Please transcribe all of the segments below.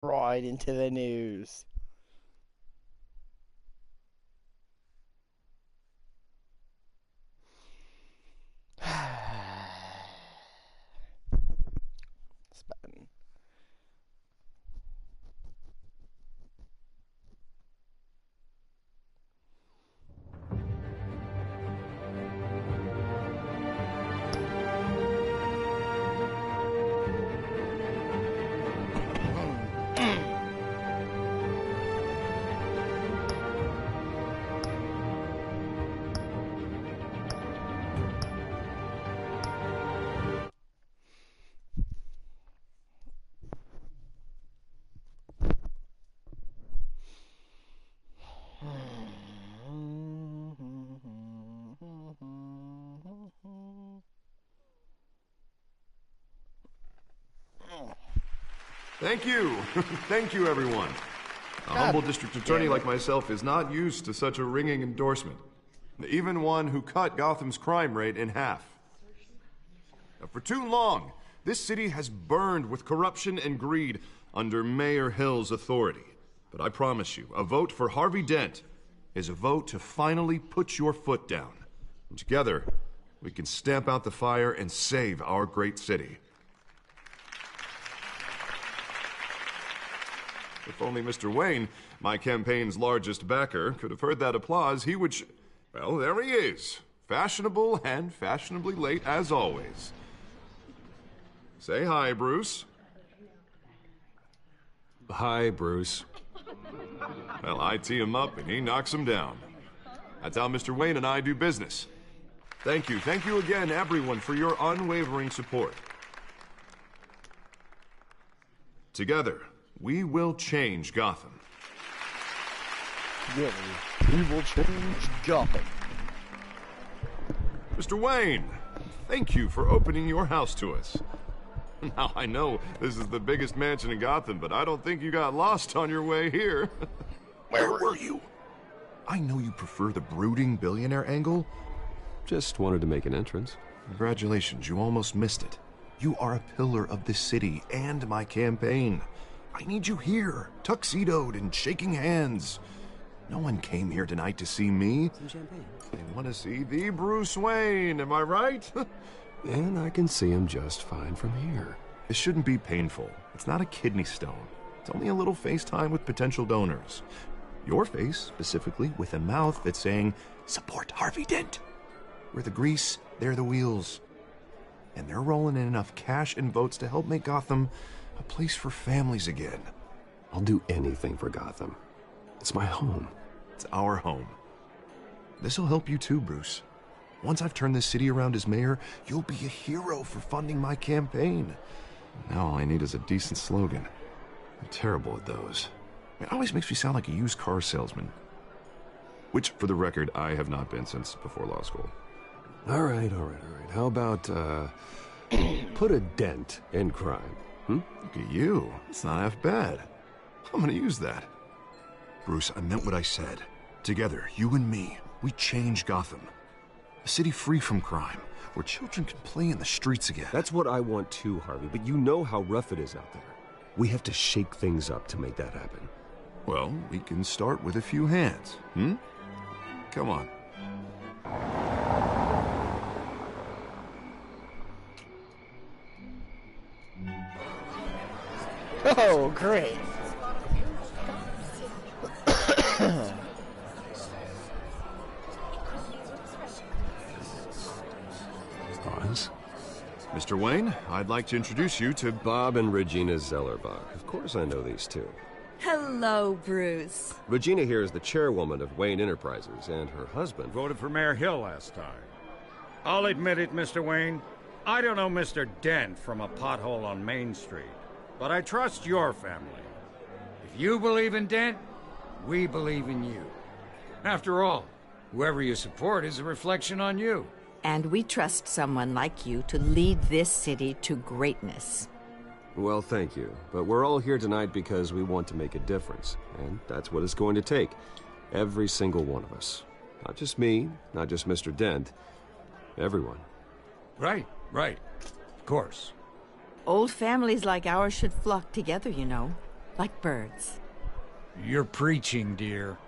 Right into the news. This button. Thank you. Thank you, everyone. A humble district attorney like myself is not used to such a ringing endorsement. Even one who cut Gotham's crime rate in half. For too long, this city has burned with corruption and greed under Mayor Hill's authority. But I promise you, a vote for Harvey Dent is a vote to finally put your foot down. And together, we can stamp out the fire and save our great city. If only Mr. Wayne, my campaign's largest backer, could have heard that applause, he would well, there he is. Fashionable and fashionably late as always. Say hi, Bruce. Hi, Bruce. Well, I tee him up and he knocks him down. That's how Mr. Wayne and I do business. Thank you again, everyone, for your unwavering support. Together, we will change Gotham. Really, we will change Gotham. Mr. Wayne, thank you for opening your house to us. Now, I know this is the biggest mansion in Gotham, but I don't think you got lost on your way here. Where were you? I know you prefer the brooding billionaire angle. Just wanted to make an entrance. Congratulations, you almost missed it. You are a pillar of this city and my campaign. I need you here, tuxedoed and shaking hands. No one came here tonight to see me. Some champagne. They want to see the Bruce Wayne, am I right? And I can see him just fine from here. This shouldn't be painful. It's not a kidney stone. It's only a little FaceTime with potential donors. Your face, specifically, with a mouth that's saying, support Harvey Dent. We're the grease, they're the wheels. And they're rolling in enough cash and votes to help make Gotham a place for families again. I'll do anything for Gotham. It's my home. It's our home. This'll help you too, Bruce. Once I've turned this city around as mayor, you'll be a hero for funding my campaign. Now all I need is a decent slogan. I'm terrible at those. It always makes me sound like a used car salesman. Which, for the record, I have not been since before law school. All right. How about, put a dent in crime? Look at you. It's not half bad. I'm gonna use that. Bruce, I meant what I said. Together, you and me, we change Gotham. A city free from crime, where children can play in the streets again. That's what I want too, Harvey, but you know how rough it is out there. We have to shake things up to make that happen. Well, we can start with a few hands, Come on. Oh, great. Pause. Mr. Wayne, I'd like to introduce you to Bob and Regina Zellerbach. Of course I know these two. Hello, Bruce. Regina here is the chairwoman of Wayne Enterprises, and her husband... Voted for Mayor Hill last time. I'll admit it, Mr. Wayne. I don't know Mr. Dent from a pothole on Main Street, but I trust your family. If you believe in Dent, we believe in you. After all, whoever you support is a reflection on you. And we trust someone like you to lead this city to greatness. Well, thank you. But we're all here tonight because we want to make a difference. And that's what it's going to take. Every single one of us. Not just me, not just Mr. Dent. Everyone. Right. Of course. Old families like ours should flock together, you know. like birds. You're preaching, dear.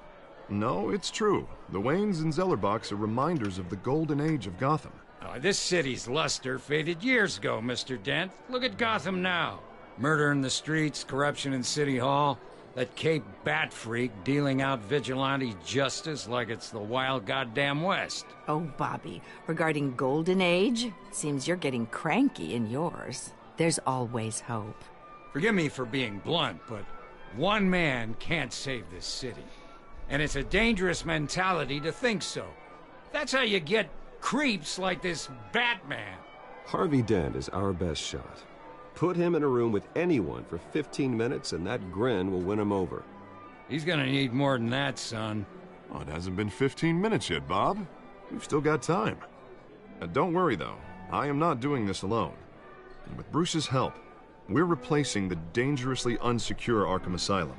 No, it's true. The Waynes and Zellerbachs are reminders of the golden age of Gotham. Oh, this city's luster faded years ago, Mr. Dent. Look at Gotham now. Murder in the streets, corruption in City Hall, that Cape Bat freak dealing out vigilante justice like it's the wild goddamn West. Oh, Bobby, regarding Golden Age, seems you're getting cranky in yours. There's always hope. Forgive me for being blunt, but one man can't save this city. And it's a dangerous mentality to think so. That's how you get creeps like this Batman. Harvey Dent is our best shot. Put him in a room with anyone for 15 minutes and that grin will win him over. He's gonna need more than that, son. Oh, it hasn't been 15 minutes yet, Bob. We've still got time. Don't worry, though. I am not doing this alone. And with Bruce's help, we're replacing the dangerously unsecure Arkham Asylum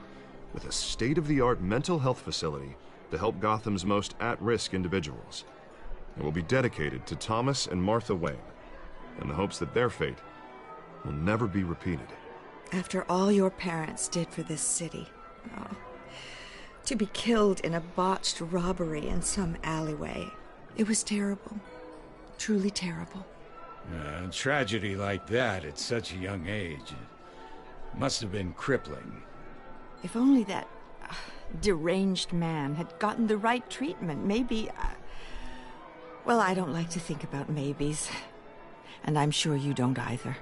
with a state-of-the-art mental health facility to help Gotham's most at-risk individuals. It will be dedicated to Thomas and Martha Wayne, in the hopes that their fate will never be repeated. After all your parents did for this city, oh, to be killed in a botched robbery in some alleyway, it was terrible. Truly terrible. A tragedy like that at such a young age, it must have been crippling. If only that deranged man had gotten the right treatment, maybe... well, I don't like to think about maybes. And I'm sure you don't either.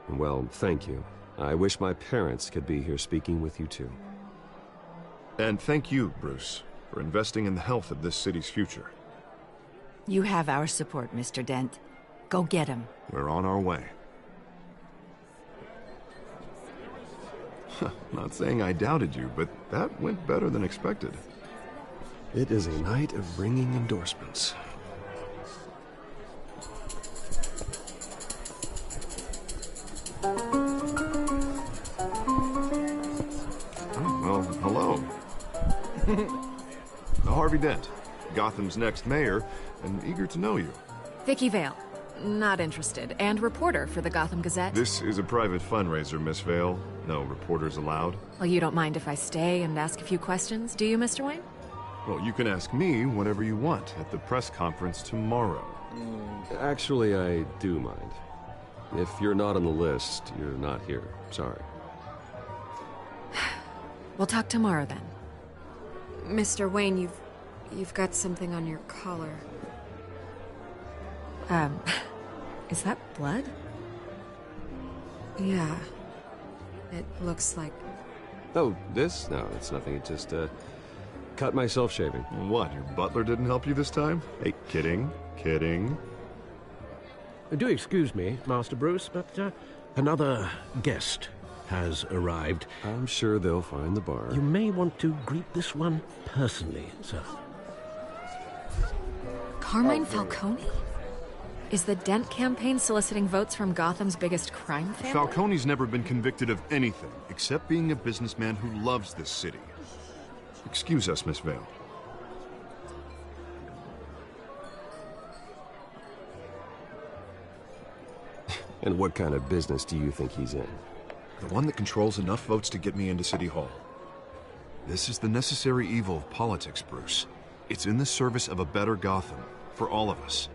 Well, thank you. I wish my parents could be here speaking with you too. And thank you, Bruce, for investing in the health of this city's future. You have our support, Mr. Dent. Go get him. We're on our way. Not saying I doubted you, but that went better than expected. It is a night of ringing endorsements. Well, hello. Harvey Dent, Gotham's next mayor, and eager to know you. Vicky Vale. Not interested. And reporter for the Gotham Gazette. This is a private fundraiser, Miss Vale. No reporters allowed. Well, you don't mind if I stay and ask a few questions, do you, Mr. Wayne? Well, you can ask me whatever you want at the press conference tomorrow. Actually, I do mind. If you're not on the list, you're not here. Sorry. We'll talk tomorrow then. Mr. Wayne, you've got something on your collar. Is that blood? Yeah. It looks like... Oh, this? No, it's nothing. It just, cut myself shaving. What, your butler didn't help you this time? Hey, kidding, kidding. Do excuse me, Master Bruce, but another guest has arrived. I'm sure they'll find the bar. You may want to greet this one personally, sir. Carmine Falcone? Is the Dent campaign soliciting votes from Gotham's biggest crime family? Falcone's never been convicted of anything except being a businessman who loves this city. Excuse us, Miss Vale. And what kind of business do you think he's in? The one that controls enough votes to get me into City Hall. This is the necessary evil of politics, Bruce. It's in the service of a better Gotham, for all of us.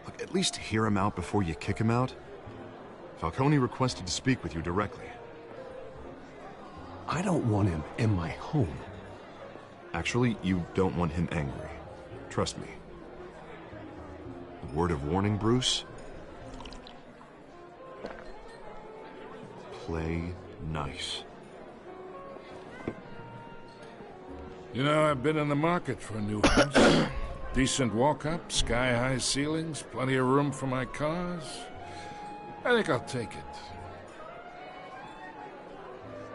Look, at least hear him out before you kick him out. Falcone requested to speak with you directly. I don't want him in my home. Actually, you don't want him angry. Trust me. A word of warning, Bruce. Play nice. You know, I've been in the market for a new house. Decent walk-up, sky-high ceilings, plenty of room for my cars. I think I'll take it.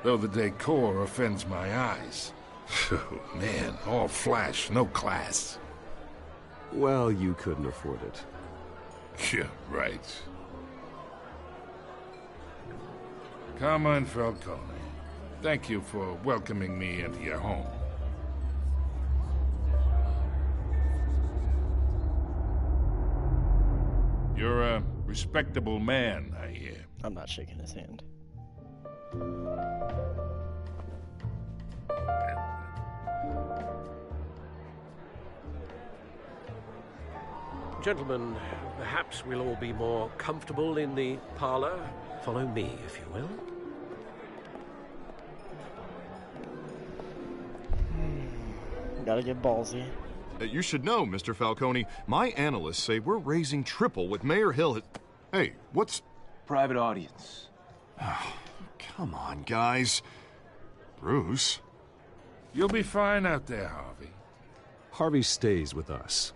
Though the decor offends my eyes. Oh, man, all flash, no class. Well, you couldn't afford it. Yeah, right. Carmine Falcone, thank you for welcoming me into your home. You're a respectable man, I hear. I'm not shaking his hand. Gentlemen, perhaps we'll all be more comfortable in the parlor. Follow me, if you will. Gotta get ballsy. You should know, Mr. Falcone, my analysts say we're raising triple what Mayor Hill had... Hey, what's... Private audience. Come on, guys. Bruce? You'll be fine out there, Harvey. Harvey stays with us.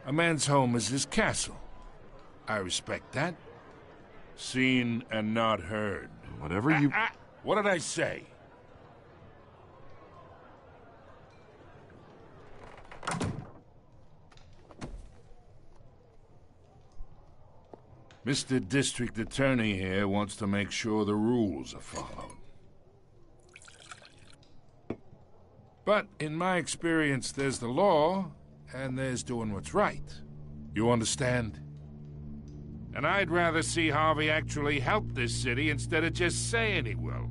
A man's home is his castle. I respect that. Seen and not heard. Whatever you... What did I say? Mr. District Attorney here wants to make sure the rules are followed. But in my experience, there's the law, and there's doing what's right. You understand? And I'd rather see Harvey actually help this city instead of just saying he will.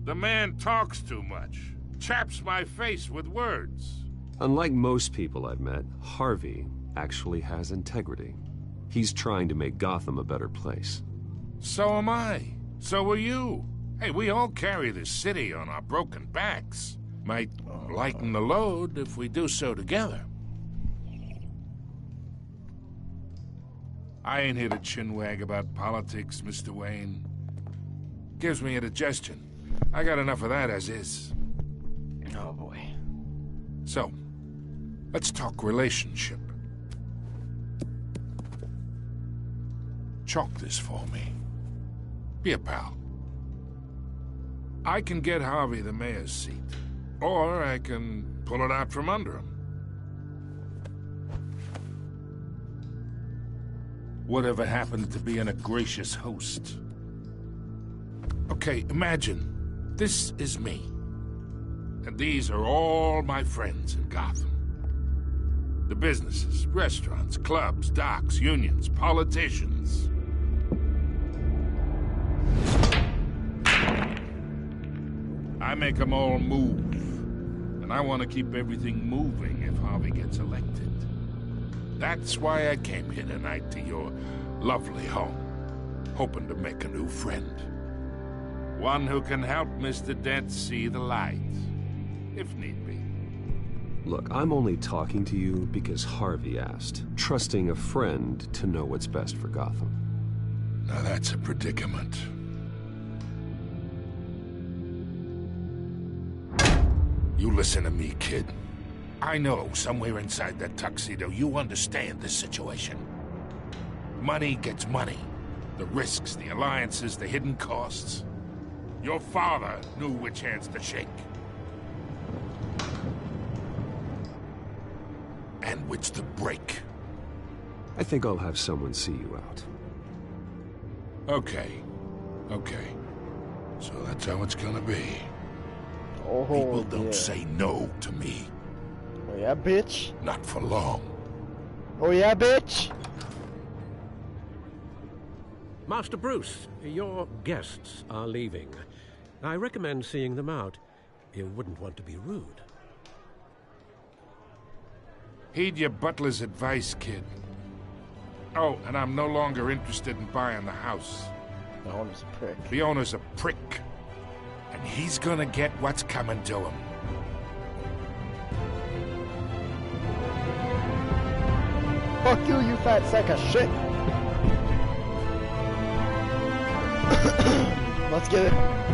The man talks too much, chaps my face with words. Unlike most people I've met, Harvey actually has integrity. He's trying to make Gotham a better place. So am I. So are you. Hey, we all carry this city on our broken backs. Might lighten the load if we do so together. I ain't here to chinwag about politics, Mr. Wayne. Gives me indigestion. I got enough of that as is. Oh, boy. So, let's talk relationship. Chalk this for me. Be a pal. I can get Harvey the mayor's seat, or I can pull it out from under him. Whatever happened to being a gracious host? Okay, imagine this is me, and these are all my friends in Gotham. The businesses, restaurants, clubs, docks, unions, politicians. I make them all move. And I want to keep everything moving if Harvey gets elected. That's why I came here tonight to your lovely home, hoping to make a new friend. One who can help Mr. Dent see the light, if need be. Look, I'm only talking to you because Harvey asked, trusting a friend to know what's best for Gotham. Now that's a predicament. You listen to me, kid. I know somewhere inside that tuxedo you understand this situation. Money gets money. The risks, the alliances, the hidden costs. Your father knew which hands to shake. And which to break. I think I'll have someone see you out. Okay. So that's how it's gonna be. Oh, People don't yeah. say no to me. Oh, yeah, bitch? Not for long. Oh, yeah, bitch? Master Bruce, your guests are leaving. I recommend seeing them out. You wouldn't want to be rude. Heed your butler's advice, kid. Oh, and I'm no longer interested in buying the house. The owner's a prick. The owner's a prick. And he's gonna get what's coming to him. Fuck you, you fat sack of shit! Let's get it.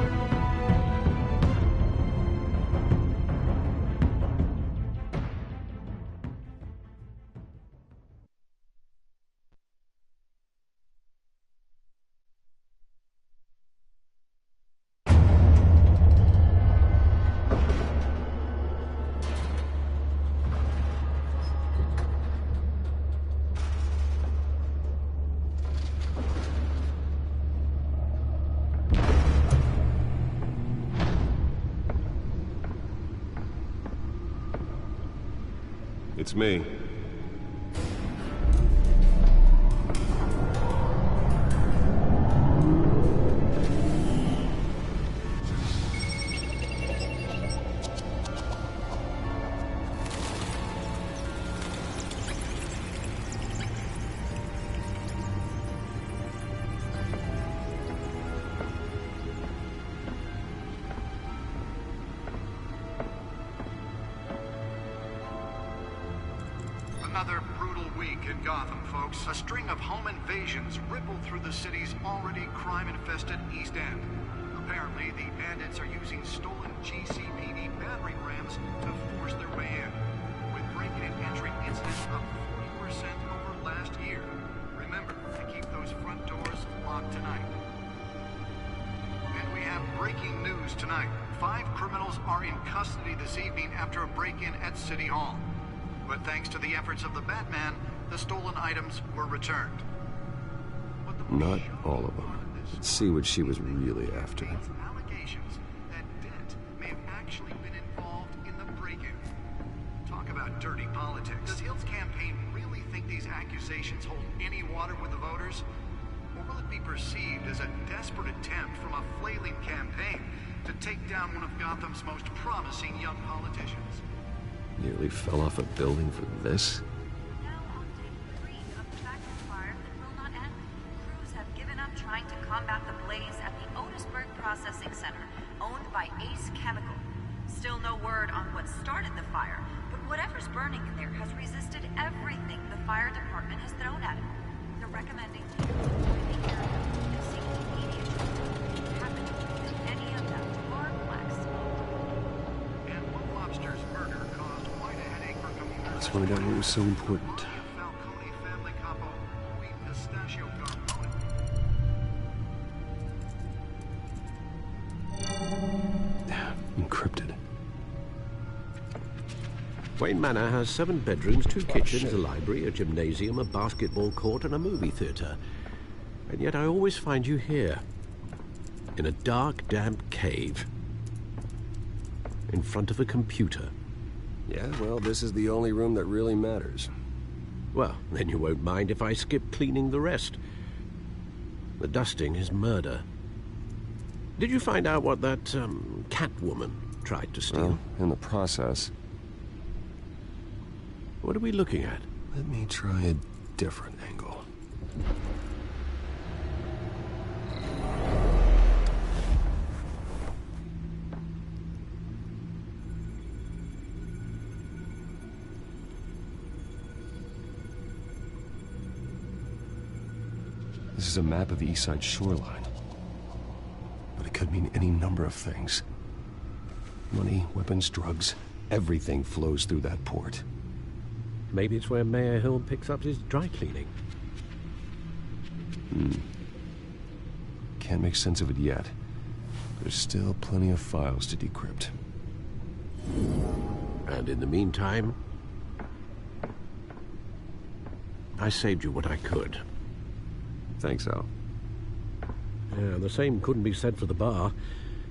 It's me. another brutal week in Gotham, folks. A string of home invasions rippled through the city's already crime-infested East End. Apparently, the bandits are using stolen GCPD battering rams to force their way in, with breaking and entering incidents up 40% over last year. Remember to keep those front doors locked tonight. And we have breaking news tonight. 5 criminals are in custody this evening after a break-in at City Hall. But thanks to the efforts of the Batman, the stolen items were returned. Not all of them. Let's see what she was really after. Allegations that Dent may have actually been involved in the break-in. Talk about dirty politics. Does Hill's campaign really think these accusations hold any water with the voters? Or will it be perceived as a desperate attempt from a flailing campaign to take down one of Gotham's most promising young politicians? Nearly fell off a building for this? Now on day 3 of the factory fire that will not end. Crews have given up trying to combat the blaze at the Otisburg Processing Center, owned by Ace Chemical. Still no word on what started the fire, but whatever's burning in there has resisted everything the fire department has thrown at it. They're recommending people avoid the area and seek immediate treatment. It happened that many of them are black smoke. And one lobster's murder caused quite a headache for commuters. Let's find out what was so important. Falcone family capo Louis Pistachio Garmone. Encrypted. Wayne Manor has 7 bedrooms, 2 kitchens, a library, a gymnasium, a basketball court, and a movie theater. And yet I always find you here, in a dark, damp cave, in front of a computer. Yeah, well, this is the only room that really matters. Well, then you won't mind if I skip cleaning the rest. The dusting is murder. Did you find out what that, Catwoman tried to steal? Well, in the process. What are we looking at? Let me try a different angle. This is a map of the East Side shoreline. But it could mean any number of things. Money, weapons, drugs, everything flows through that port. Maybe it's where Mayor Hill picks up his dry cleaning. Can't make sense of it yet. There's still plenty of files to decrypt. And in the meantime, I saved you what I could. Thanks, Al. Yeah, the same couldn't be said for the bar.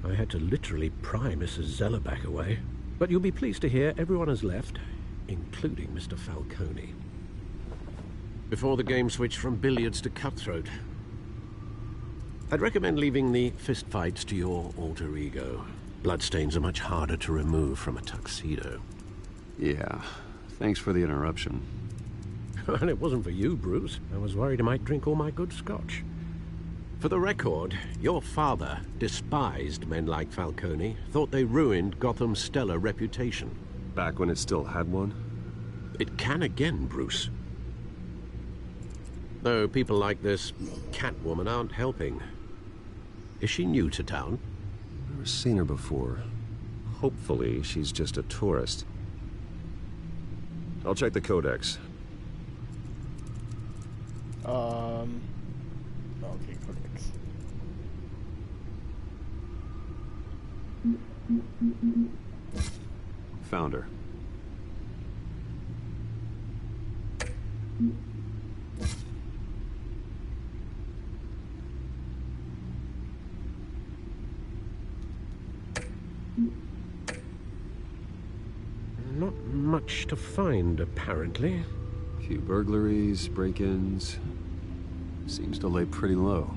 I had to literally pry Mrs. Zellerback away. But you'll be pleased to hear everyone has left, including Mr. Falcone. Before the game switched from billiards to cutthroat. I'd recommend leaving the fistfights to your alter ego. Bloodstains are much harder to remove from a tuxedo. Yeah, thanks for the interruption. And it wasn't for you, Bruce. I was worried I might drink all my good scotch. For the record, your father despised men like Falcone, thought they ruined Gotham's stellar reputation. Back when it still had one? It can again, Bruce. Though people like this Catwoman aren't helping. Is she new to town? Never seen her before. Hopefully, she's just a tourist. I'll check the codex. Okay, codex. Found her. Not much to find, apparently. Few burglaries, break-ins. Seems to lay pretty low.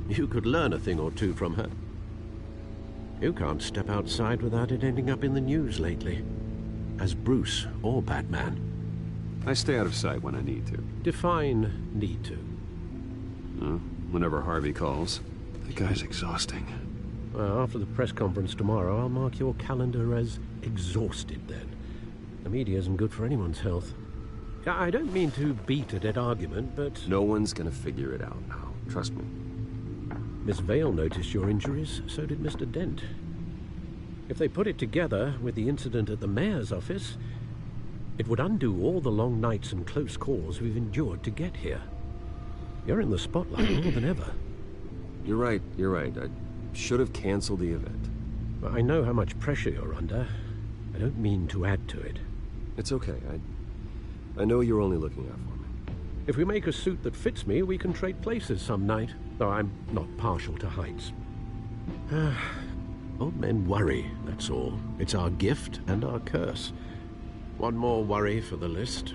You could learn a thing or two from her. You can't step outside without it ending up in the news lately. As Bruce or Batman. I stay out of sight when I need to. Define need to. Whenever Harvey calls. The guy's exhausting. Well, after the press conference tomorrow, I'll mark your calendar as exhausted then. The media isn't good for anyone's health. I don't mean to beat a dead argument, but... No one's gonna figure it out now. Trust me. Miss Vale noticed your injuries, so did Mr. Dent. If they put it together with the incident at the mayor's office, it would undo all the long nights and close calls we've endured to get here. You're in the spotlight more than ever. You're right. I should have canceled the event. But I know how much pressure you're under. I don't mean to add to it. It's okay. I know you're only looking out for me. If we make a suit that fits me, we can trade places some night, though I'm not partial to heights. Old men worry, that's all. It's our gift and our curse. One more worry for the list.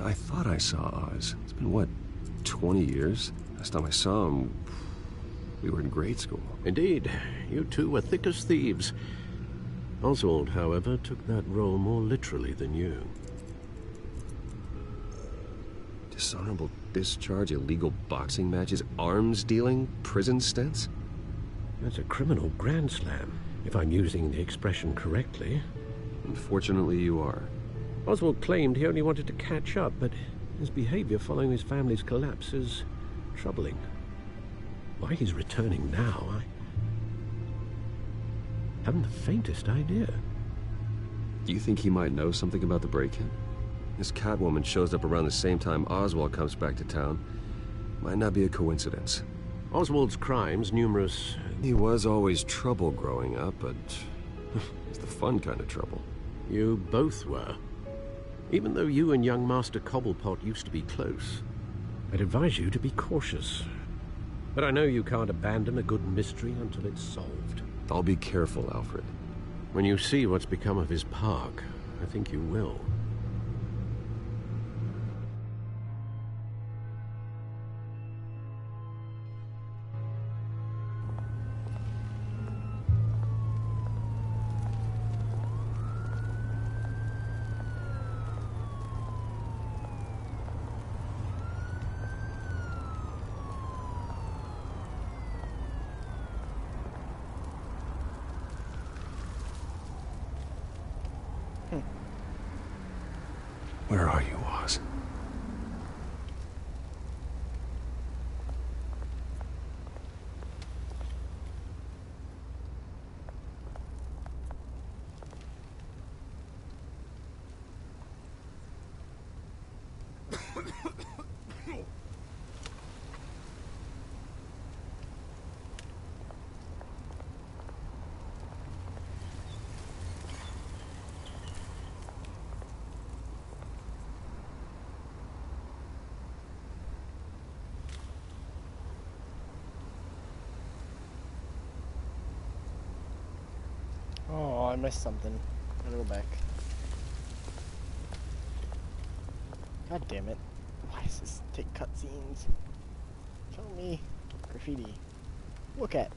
I thought I saw Oz. It's been, what, 20 years? Last time I saw him, we were in grade school. Indeed. You two were thick as thieves. Oswald, however, took that role more literally than you. Dishonorable discharge, illegal boxing matches, arms dealing, prison stints? That's a criminal grand slam, if I'm using the expression correctly. Unfortunately, you are. Oswald claimed he only wanted to catch up, but his behavior following his family's collapse is troubling. Why he's returning now, I haven't the faintest idea. Do you think he might know something about the break-in? This Catwoman shows up around the same time Oswald comes back to town. Might not be a coincidence. Oswald's crimes, numerous... He was always trouble growing up, but it's the fun kind of trouble. You both were. Even though you and young Master Cobblepot used to be close, I'd advise you to be cautious. But I know you can't abandon a good mystery until it's solved. I'll be careful, Alfred. When you see what's become of his park, I think you will. Where are you, Oz? Oh, I missed something. Gotta go back. God damn it. Why does this take cutscenes? Show me graffiti. Look at.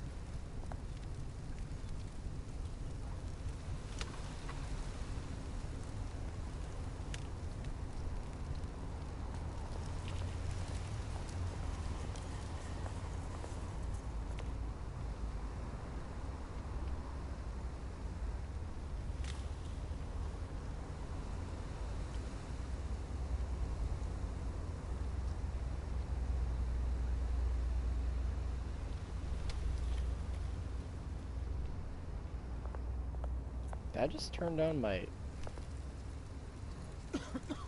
Did I just turn down my...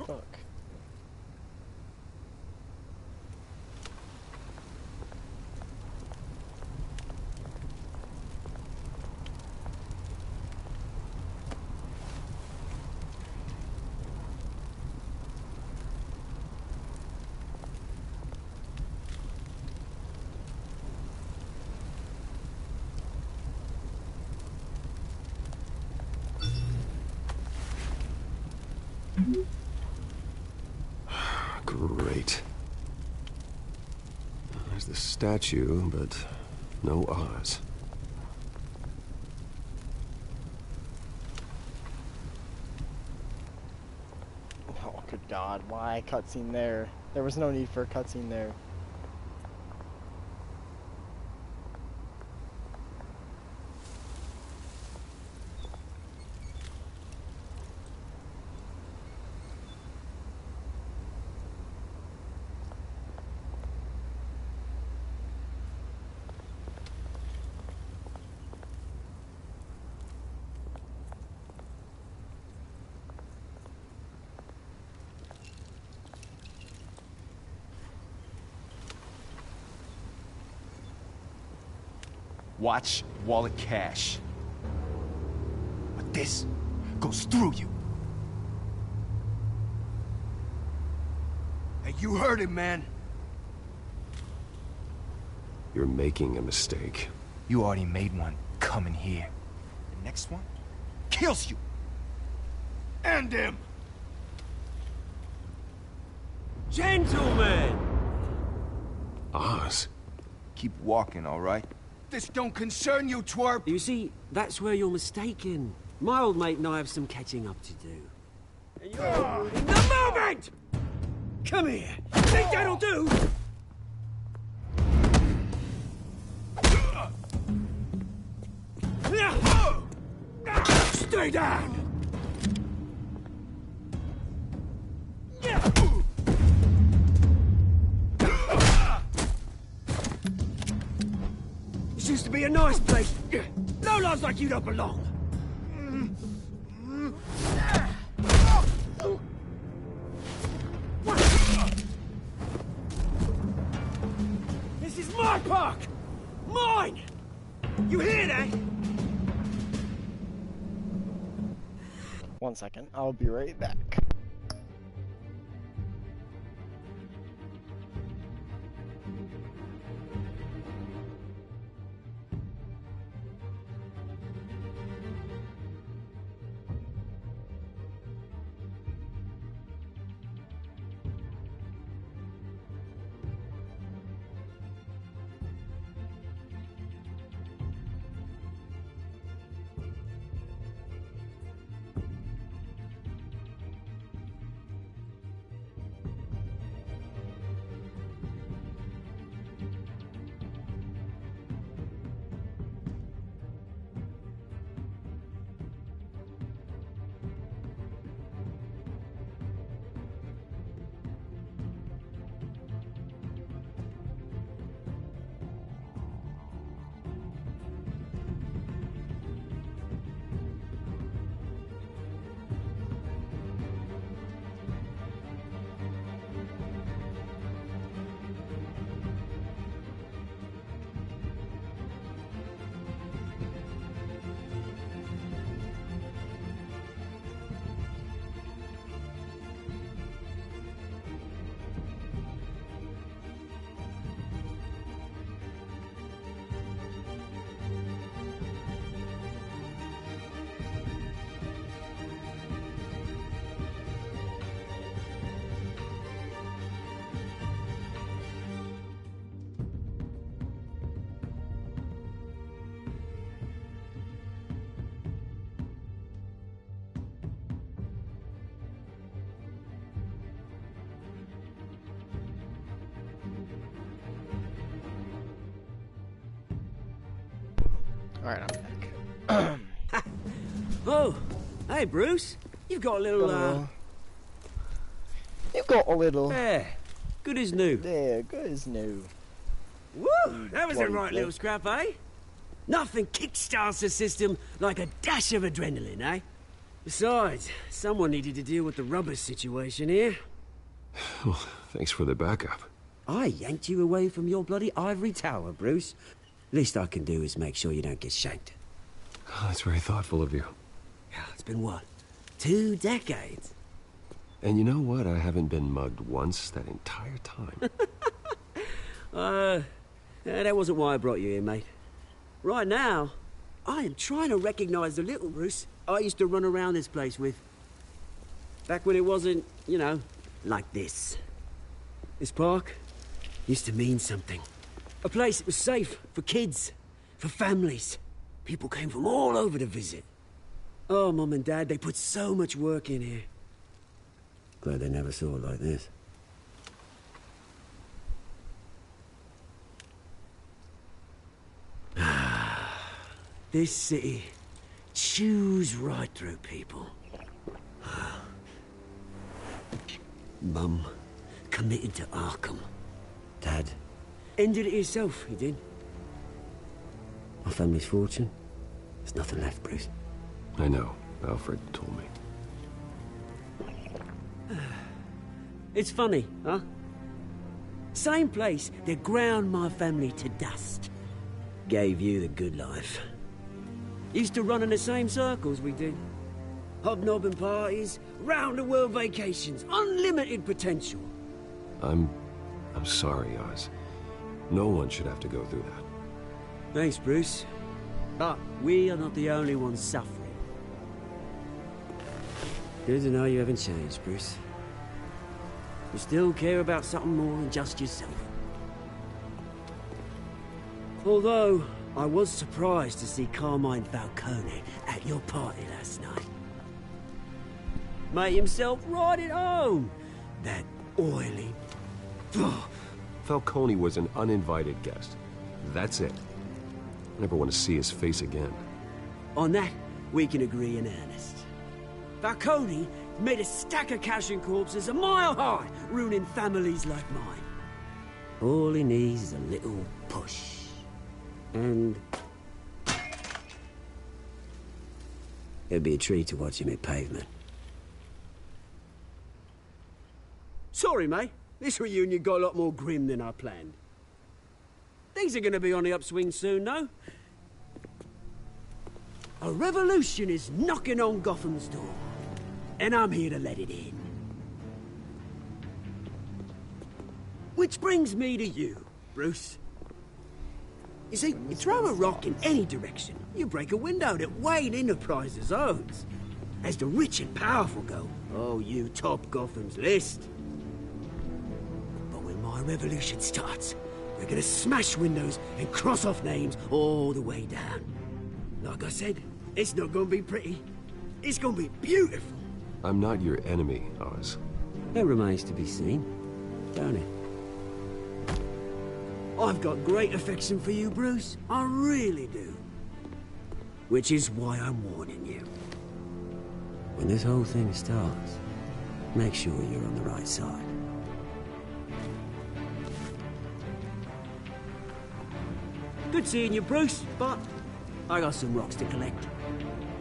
Fuck. Great. There's the statue, but no Oz. Oh, good God. Why cutscene there? There was no need for a cutscene there. Watch, wallet, cash. But this goes through you. Hey, you heard him, man. You're making a mistake. You already made one coming here. The next one kills you. And him. Gentlemen! Oz. Keep walking, all right? This don't concern you, twerp! You see, that's where you're mistaken. My old mate and I have some catching up to do. And you're ruining the moment! Come here! Think that'll do? Stay down! This used to be a nice place. No lives like you don't belong. This is my park! Mine! You hear that? 1 second, I'll be right back. Alright, I'm back. Oh, hey Bruce. You've got a little, You've got a little... Yeah, good as new. Yeah, good as new. Woo! That was a right little scrap, eh? Nothing kickstarts the system like a dash of adrenaline, eh? Besides, someone needed to deal with the rubber situation here. Well, thanks for the backup. I yanked you away from your bloody ivory tower, Bruce. Least I can do is make sure you don't get shanked. Oh, that's very thoughtful of you. Yeah, it's been what? 2 decades? And you know what? I haven't been mugged once that entire time. That wasn't why I brought you here, mate. Right now, I am trying to recognize the little Bruce I used to run around this place with. Back when it wasn't, you know, like this. This park used to mean something. A place that was safe for kids, for families. People came from all over to visit. Oh, Mum and Dad, they put so much work in here. Glad they never saw it like this. This city chews right through people. Mum committed to Arkham. Dad ended it himself, he did. My family's fortune. There's nothing left, Bruce. I know. Alfred told me. It's funny, huh? Same place that ground my family to dust. gave you the good life. Used to run in the same circles we did. Hobnobbing parties, round-the-world vacations, unlimited potential. I'm sorry, Oz. No one should have to go through that. Thanks, Bruce. But we are not the only ones suffering. Good to know you haven't changed, Bruce. You still care about something more than just yourself. Although, I was surprised to see Carmine Falcone at your party last night. Made himself right at home. That oily... Falcone was an uninvited guest. That's it. I never want to see his face again. On that, we can agree in earnest. Falcone made a stack of cash and corpses a mile high, ruining families like mine. All he needs is a little push. And... it'd be a treat to watch him hit pavement. Sorry, mate. This reunion got a lot more grim than I planned. Things are gonna be on the upswing soon, though. A revolution is knocking on Gotham's door. And I'm here to let it in. Which brings me to you, Bruce. You see, you throw a rock in any direction, you break a window that Wayne Enterprises owns. As the rich and powerful go, oh, you top Gotham's list. But when my revolution starts, we're gonna smash windows and cross off names all the way down. Like I said, it's not gonna be pretty. It's gonna be beautiful. I'm not your enemy, Oz. That remains to be seen, don't it? I've got great affection for you, Bruce. I really do. Which is why I'm warning you. When this whole thing starts, make sure you're on the right side. Good seeing you, Bruce, but I got some rocks to collect.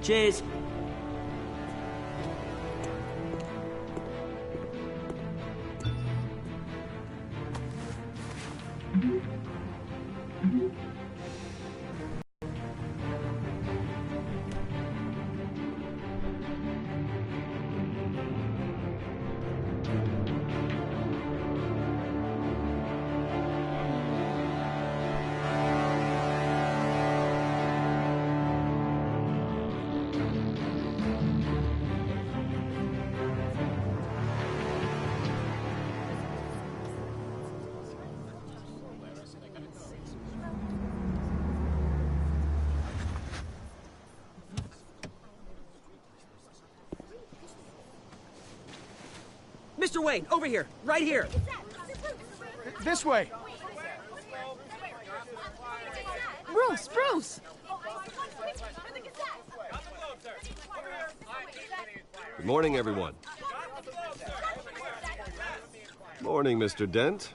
Cheers. Mr. Wayne, over here, right here. This way. Bruce! Good morning, everyone. Morning, Mr. Dent.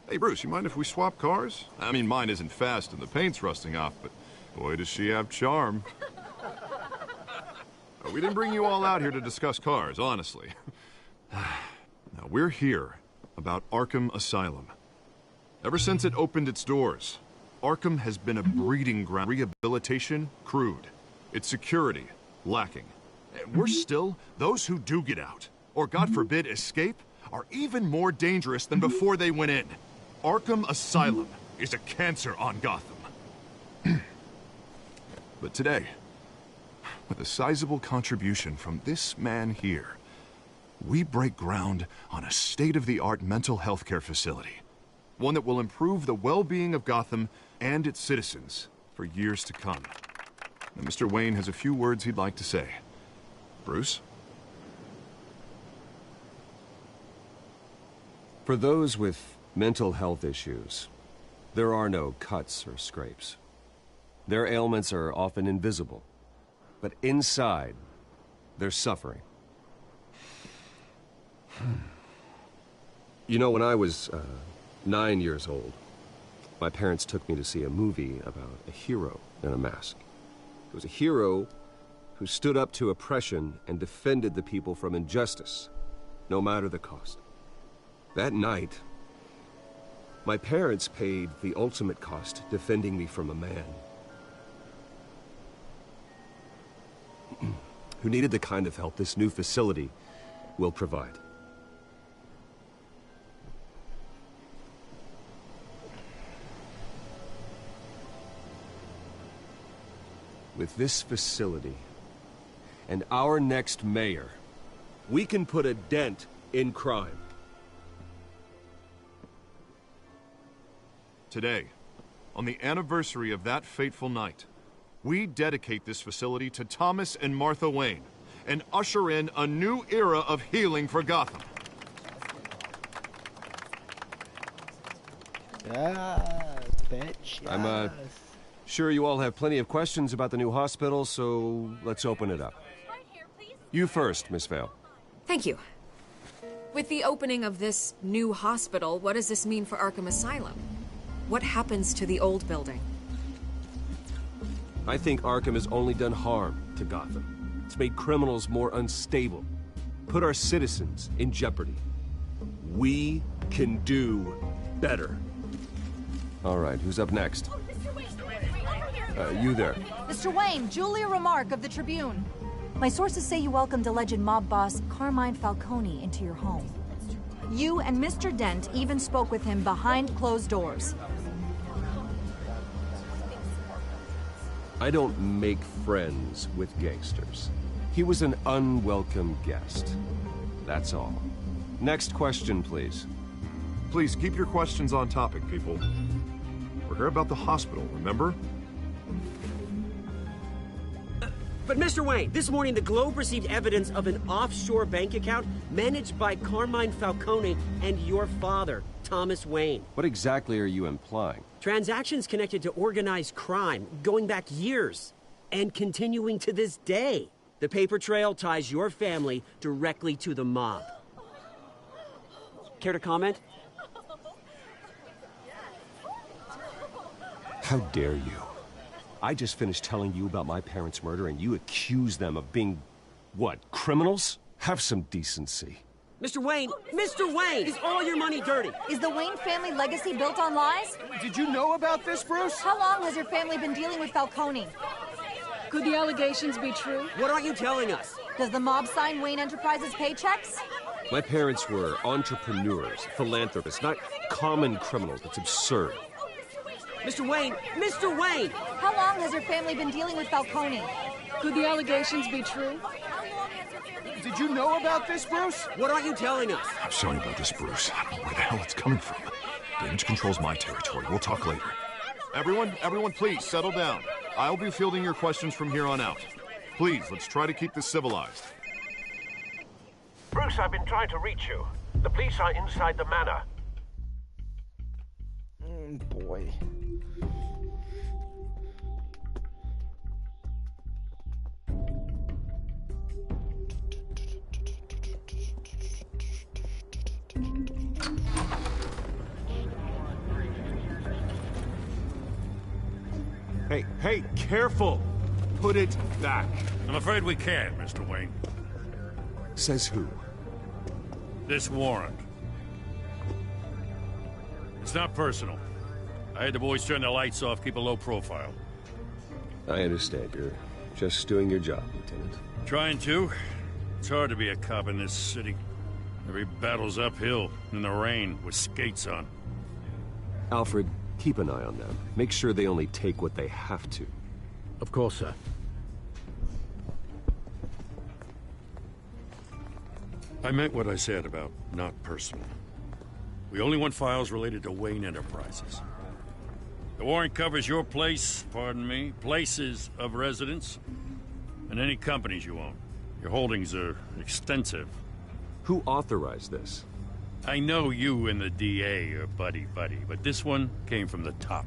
Hey, Bruce, you mind if we swap cars? I mean, mine isn't fast and the paint's rusting off, but boy, does she have charm. We didn't bring you all out here to discuss cars, honestly. Now, we're here about Arkham Asylum. Ever since it opened its doors, Arkham has been a breeding ground. Rehabilitation, crude. Its security, lacking. Worse still, those who do get out, or God forbid, escape, are even more dangerous than before they went in. Arkham Asylum is a cancer on Gotham. But today, with a sizable contribution from this man here, we break ground on a state-of-the-art mental health care facility. One that will improve the well-being of Gotham and its citizens for years to come. Now, Mr. Wayne has a few words he'd like to say. Bruce? For those with mental health issues, there are no cuts or scrapes. Their ailments are often invisible, but inside, they're suffering. You know, when I was 9 years old, my parents took me to see a movie about a hero in a mask. It was a hero who stood up to oppression and defended the people from injustice, no matter the cost. That night, My parents paid the ultimate cost defending me from a man who needed the kind of help this new facility will provide. With this facility and our next mayor, we can put a dent in crime. Today, on the anniversary of that fateful night, we dedicate this facility to Thomas and Martha Wayne and usher in a new era of healing for Gotham. Yes, bitch. Yes. I'm sure you all have plenty of questions about the new hospital, so let's open it up. You first, Miss Vale. Thank you. With the opening of this new hospital, what does this mean for Arkham Asylum? What happens to the old building? I think Arkham has only done harm to Gotham. It's made criminals more unstable, put our citizens in jeopardy. We can do better. All right, who's up next? You there. Mr. Wayne, Julia Remark of the Tribune. My sources say you welcomed alleged mob boss Carmine Falcone into your home. You and Mr. Dent even spoke with him behind closed doors. I don't make friends with gangsters. He was an unwelcome guest. That's all. Next question, please. Please keep your questions on topic, people. We're here about the hospital, remember? But Mr. Wayne, this morning the Globe received evidence of an offshore bank account managed by Carmine Falcone and your father, Thomas Wayne. What exactly are you implying? Transactions connected to organized crime, going back years, and continuing to this day. The paper trail ties your family directly to the mob. Care to comment? How dare you? I just finished telling you about my parents' murder and you accuse them of being, what, criminals? Have some decency. Mr. Wayne! Mr. Wayne! Is all your money dirty? Is the Wayne family legacy built on lies? Did you know about this, Bruce? How long has your family been dealing with Falcone? Could the allegations be true? What aren't you telling us? Does the mob sign Wayne Enterprises paychecks? My parents were entrepreneurs, philanthropists, not common criminals. It's absurd. Mr. Wayne! Mr. Wayne! How long has your family been dealing with Falcone? Could the allegations be true? Did you know about this, Bruce? What aren't you telling us? I'm sorry about this, Bruce. I don't know where the hell it's coming from. Damage control's my territory. We'll talk later. Everyone, please, settle down. I'll be fielding your questions from here on out. Please, let's try to keep this civilized. Bruce, I've been trying to reach you. The police are inside the manor. Boy. Hey, careful! Put it back. I'm afraid we can't, Mr. Wayne. Says who? This warrant. It's not personal. I had the boys turn the lights off, keep a low profile. I understand. You're just doing your job, Lieutenant. Trying to. It's hard to be a cop in this city. Every battle's uphill, in the rain, with skates on. Alfred, keep an eye on them. Make sure they only take what they have to. Of course, sir. I meant what I said about not personal. We only want files related to Wayne Enterprises. The warrant covers your place, pardon me, places of residence, and any companies you own. Your holdings are extensive. Who authorized this? I know you and the DA are buddy-buddy, but this one came from the top.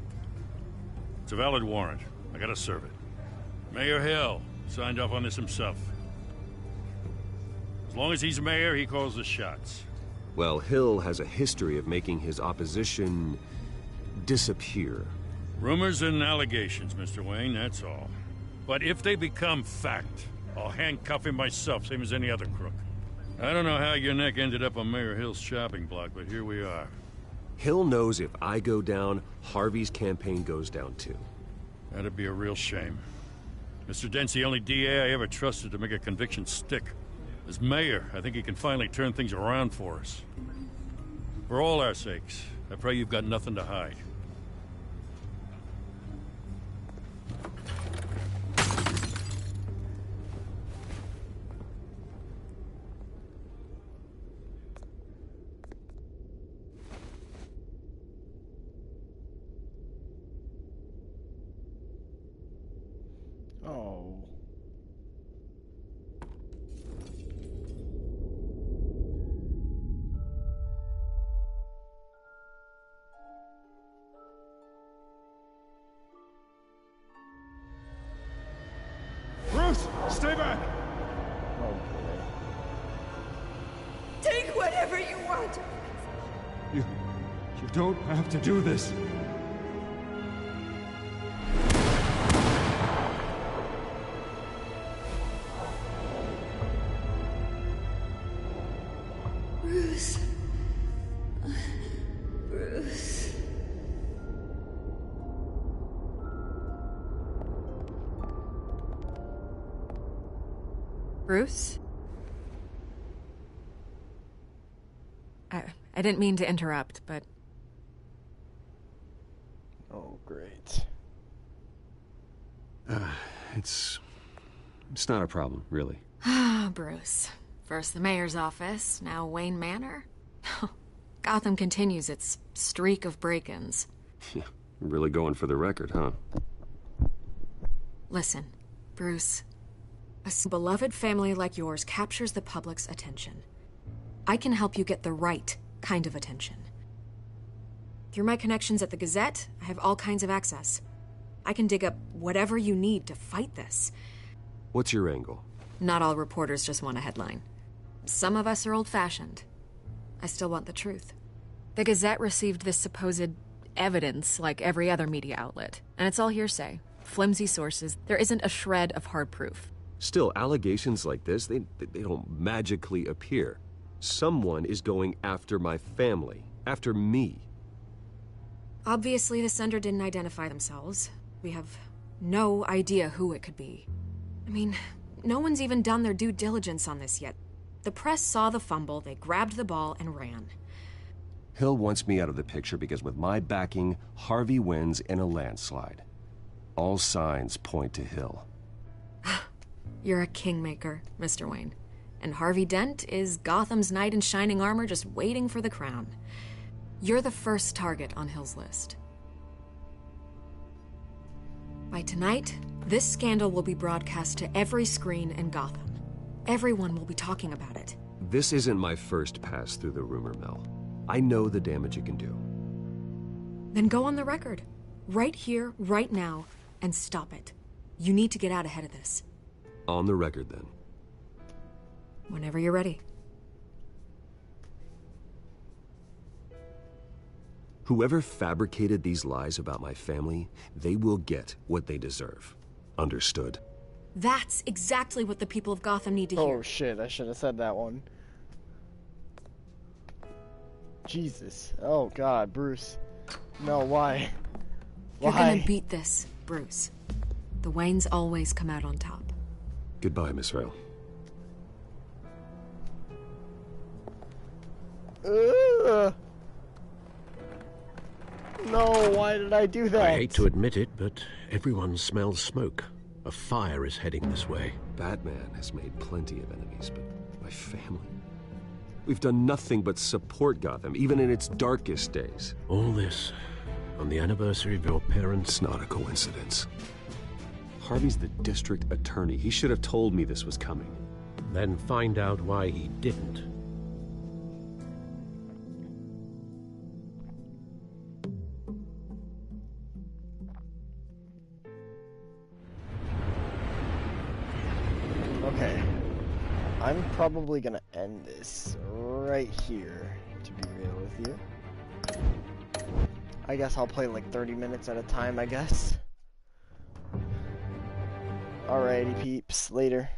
It's a valid warrant. I gotta serve it. Mayor Hill signed off on this himself. As long as he's mayor, he calls the shots. Well, Hill has a history of making his opposition disappear. Rumors and allegations, Mr. Wayne, that's all. But if they become fact, I'll handcuff him myself, same as any other crook. I don't know how your neck ended up on Mayor Hill's shopping block, but here we are. Hill knows if I go down, Harvey's campaign goes down too. That'd be a real shame. Mr. Dent's the only DA I ever trusted to make a conviction stick. As mayor, I think he can finally turn things around for us. For all our sakes, I pray you've got nothing to hide. Oh. Bruce, stay back! Take whatever you want. You don't have to do this. Bruce. Bruce. Bruce? I didn't mean to interrupt, but... Oh, great. It's not a problem, really. Ah, Bruce. First the mayor's office, now Wayne Manor. Gotham continues its streak of break-ins. Yeah, really going for the record, huh? Listen, Bruce. A beloved family like yours captures the public's attention. I can help you get the right kind of attention. Through my connections at the Gazette, I have all kinds of access. I can dig up whatever you need to fight this. What's your angle? Not all reporters just want a headline. Some of us are old-fashioned. I still want the truth. The Gazette received this supposed evidence like every other media outlet, and it's all hearsay. Flimsy sources. There isn't a shred of hard proof. Still, allegations like this, they don't magically appear. Someone is going after my family, after me. Obviously, the sender didn't identify themselves. We have no idea who it could be. I mean, no one's even done their due diligence on this yet. The press saw the fumble, they grabbed the ball and ran. Hill wants me out of the picture because with my backing, Harvey wins in a landslide. All signs point to Hill. You're a kingmaker, Mr. Wayne. And Harvey Dent is Gotham's knight in shining armor just waiting for the crown. You're the first target on Hill's list. By tonight, this scandal will be broadcast to every screen in Gotham. Everyone will be talking about it. This isn't my first pass through the rumor mill. I know the damage it can do. Then go on the record. Right here, right now, and stop it. You need to get out ahead of this. On the record, then. Whenever you're ready. Whoever fabricated these lies about my family, they will get what they deserve. Understood? That's exactly what the people of Gotham need to hear. Oh shit, I should have said that one. Jesus. Oh god, Bruce. No, why? You're Why? gonna beat this, Bruce. The Waynes always come out on top. Goodbye, Miss Rail. No, why did I do that? I hate to admit it, but everyone smells smoke. A fire is heading this way. Batman has made plenty of enemies, but my family? We've done nothing but support Gotham, even in its darkest days. All this on the anniversary of your parents' It's not a coincidence. Harvey's the district attorney. He should have told me this was coming. Then find out why he didn't. Okay. I'm probably gonna end this right here, to be real with you. I guess I'll play like 30 minutes at a time, I guess. Alrighty, peeps. Later.